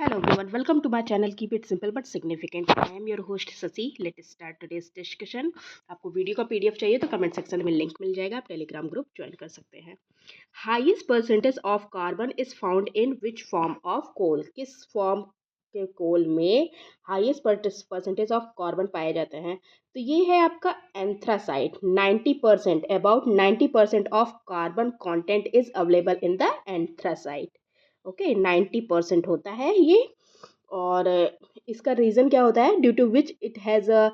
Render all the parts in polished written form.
Hello everyone, welcome to my channel. Keep it simple but significant. I am your host Sasi. Let's start today's discussion. आपको video का PDF चाहिए तो comment section में link मिल जाएगा, आप Telegram group join कर सकते हैं. Highest percentage of carbon is found in which form of coal. किस फॉर्म के कोल में हाईएस्ट परसेंटेज ऑफ कार्बन पाए जाते हैं? तो ये है आपका anthracite. 90%, about 90% of carbon content is available in the anthracite. Okay, 90% होता है ये. और इसका रीज़न क्या होता है? Due to which it has a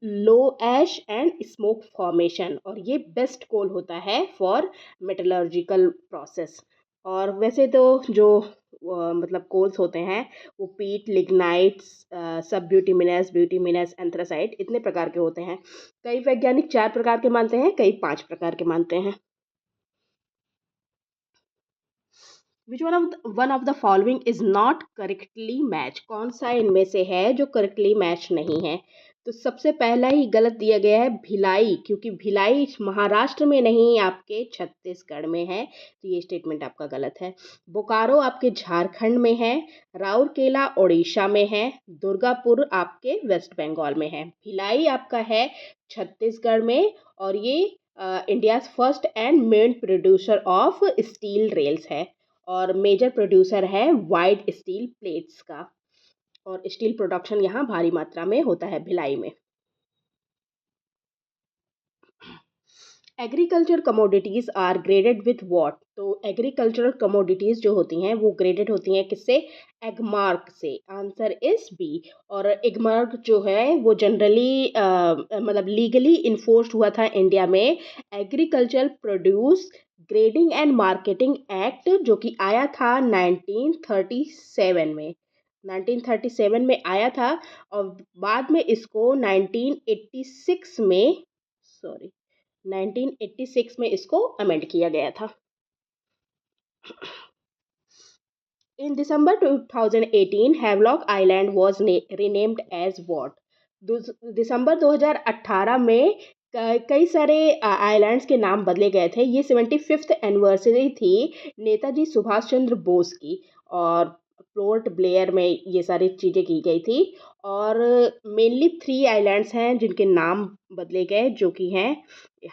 low ash and smoke formation. और ये बेस्ट कोल होता है फॉर मेटलर्जिकल प्रोसेस. और वैसे तो जो मतलब कोल्स होते हैं वो पीट, लिग्नाइट्स, सब ब्यूटिमिनस, एंथ्रासाइट, इतने प्रकार के होते हैं. कई वैज्ञानिक 4 प्रकार के मानते हैं, कई 5 प्रकार के मानते हैं. Which one of the following is not correctly match. कौन सा इनमें से है जो करेक्टली मैच नहीं है? तो सबसे पहला ही गलत दिया गया है भिलाई, क्योंकि भिलाई महाराष्ट्र में नहीं, आपके छत्तीसगढ़ में है. तो ये स्टेटमेंट आपका गलत है. बोकारो आपके झारखंड में है. राउरकेला उड़ीसा में है. दुर्गापुर आपके वेस्ट बंगाल में है. भिलाई आपका है छत्तीसगढ़ में. और ये India first and main producer of steel rails है. और मेजर प्रोड्यूसर है वाइड स्टील प्लेट्स का. और स्टील प्रोडक्शन यहाँ भारी मात्रा में होता है भिलाई में. Agriculture commodities are graded with what. तो एग्रीकल्चरल कमोडिटीज़ जो होती हैं वो ग्रेडेड होती हैं किससे? एगमार्क से. Answer is B. और एगमार्क जो है वो जनरली मतलब लीगली इन्फोर्स्ड हुआ था इंडिया में. Agriculture produce grading and marketing act, जो कि आया था 1937 में. 1937 में आया था. और बाद में इसको 1986 में, सॉरी, 1986 में इसको अमेंड किया गया था. In December 2018 Havelock Island was renamed as what. दिसंबर 2018 में कई सारे आइलैंड्स के नाम बदले गए थे. ये 75th एनिवर्सरी थी नेताजी सुभाष चंद्र बोस की. और पोर्ट ब्लेयर में ये सारी चीज़ें की गई थी. और मेनली 3 आइलैंड्स हैं जिनके नाम बदले गए, जो कि हैं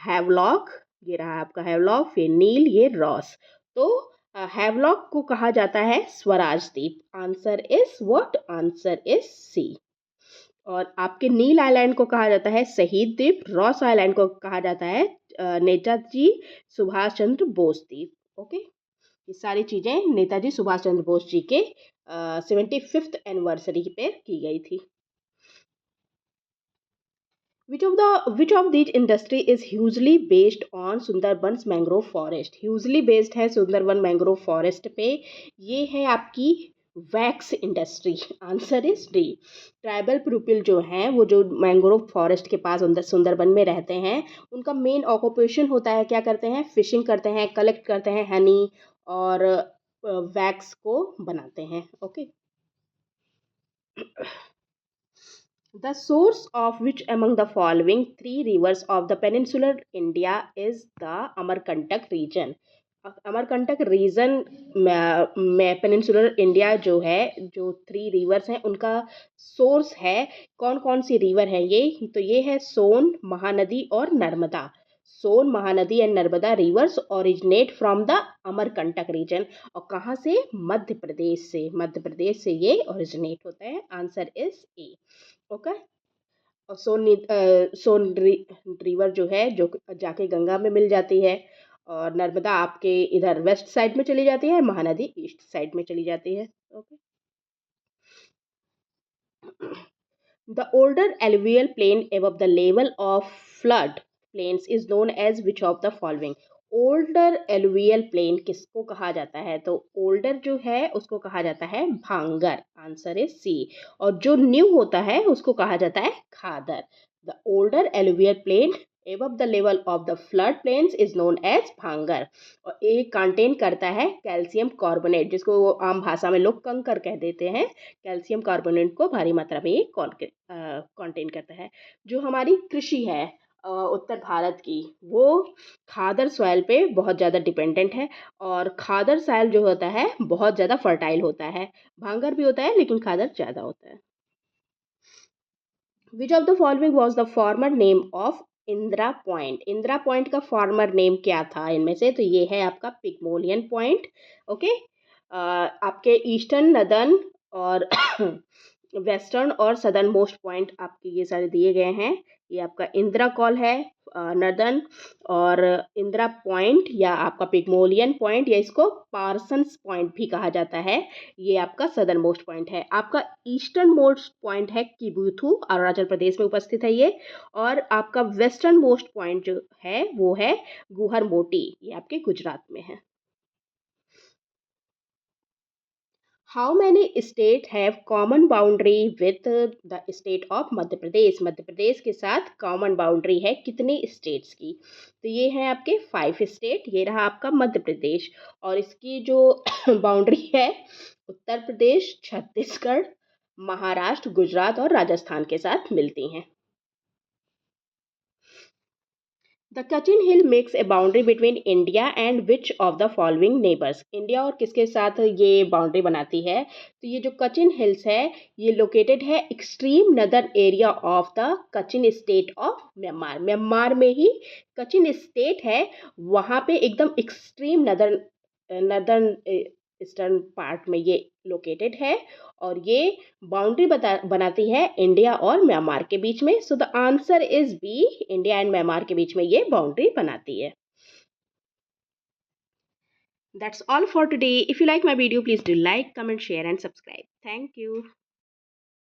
हैवलॉक, ये रहा आपका हैवलॉक, फिर नील, ये रॉस. तो हैवलॉक को कहा जाता है स्वराज द्वीप. Answer is what? Answer is C. और आपके नील आइलैंड को कहा जाता है शहीद द्वीप. रॉस आइलैंड को कहा जाता है नेताजी सुभाष चंद्र बोस द्वीप. ओके, ये सारी चीज़ें नेताजी सुभाष चंद्र बोस जी के 75th एनिवर्सरी पे की गई थी. Which of these industry is hugely based on Sundarbans mangrove forest? Hugely based है सुंदरबन मैंग्रोव फॉरेस्ट पे. ये है आपकी wax industry. Answer is D. Tribal people जो हैं वो जो मैंग्रोव फॉरेस्ट के पास सुंदरबन में रहते हैं, उनका मेन ऑक्यूपेशन होता है, क्या करते हैं? फिशिंग करते हैं, कलेक्ट करते हैं हनी और वैक्स को बनाते हैं. Okay. The source of which among the following 3 rivers of the peninsular India is the Amarkantak region? Amarkantak region में पेनिनसुलर इंडिया जो है, जो 3 रिवर्स हैं उनका सोर्स है. कौन कौन सी रिवर है ये? तो ये है सोन, महानदी और Narmada. Son, Mahanadi and Narmada rivers originate from the Amarkantak region. और कहाँ से? मध्य प्रदेश से. मध्य प्रदेश से ये ओरिजिनेट होता है. Answer is a. ओके. और सोन रिवर जो है, जो जाके गंगा में मिल जाती है. और नर्मदा आपके इधर वेस्ट साइड में चली जाती है. महानदी ईस्ट साइड में चली जाती है. Okay. The older alluvial plain above the level of flood plains is known as which of the following? Older alluvial plain किसको कहा जाता है? तो ओल्डर जो है उसको कहा जाता है भांगर. Answer is C. और जो न्यू होता है उसको कहा जाता है khadar. The older alluvial plain above the level of the flood plains is known as भांगर. और ये कंटेन करता है कैल्शियम कार्बोनेट, जिसको आम भाषा में लोग कंकर कह देते हैं. कैल्शियम कार्बोनेट को भारी मात्रा में ये कंटेन करता है. जो हमारी कृषि है उत्तर भारत की, वो खादर सॉइल पे बहुत ज़्यादा डिपेंडेंट है। और खादर सॉइल जो होता है बहुत ज़्यादा फर्टाइल होता है। भांगर भी होता है लेकिन खादर ज़्यादा होता है। विच of the following was the former name of Indira point? Indira point का फॉर्मर नेम क्या था इनमें से? तो ये है आपका पिगमोलियन पॉइंट। ओके, आपके ईस्टर्न, नदर्न और वेस्टर्न और सदर्न मोस्ट पॉइंट आपके ये सारे दिए गए हैं। ये आपका इंदिरा कॉल है नदर्न, और इंदिरा पॉइंट या आपका पिगमोलियन पॉइंट या इसको पार्सन्स पॉइंट भी कहा जाता है, ये आपका सदर्न मोस्ट पॉइंट है। आपका ईस्टर्न मोस्ट पॉइंट है किबुथु, अरुणाचल प्रदेश में उपस्थित है ये। और आपका वेस्टर्न मोस्ट पॉइंट जो है वो है गुहर मोटी, ये आपके गुजरात में है। How many state have common boundary with the state of Madhya Pradesh? Madhya Pradesh के साथ कॉमन बाउंड्री है कितने स्टेट्स की? तो ये है आपके 5 स्टेट। ये रहा आपका मध्य प्रदेश, और इसकी जो बाउंड्री है उत्तर प्रदेश, छत्तीसगढ़, महाराष्ट्र, गुजरात और राजस्थान के साथ मिलती हैं। The Kochin hill makes a boundary between India and which of the following neighbours? India और किसके साथ ये बाउंड्री बनाती है? तो ये जो कचिन हिल्स है ये लोकेटेड है extreme northern area of the Kochin state of Myanmar. Myanmar में ही कचिन स्टेट है, वहाँ पे एकदम extreme northern northern eastern part में ये लोकेटेड है। और ये बाउंड्री बनाती है इंडिया और म्यांमार के बीच में। So the answer is B, India and Myanmar के बीच में ये बाउंड्री बनाती है। That's all for today. If you like my video please do like, comment, share and subscribe. Thank you.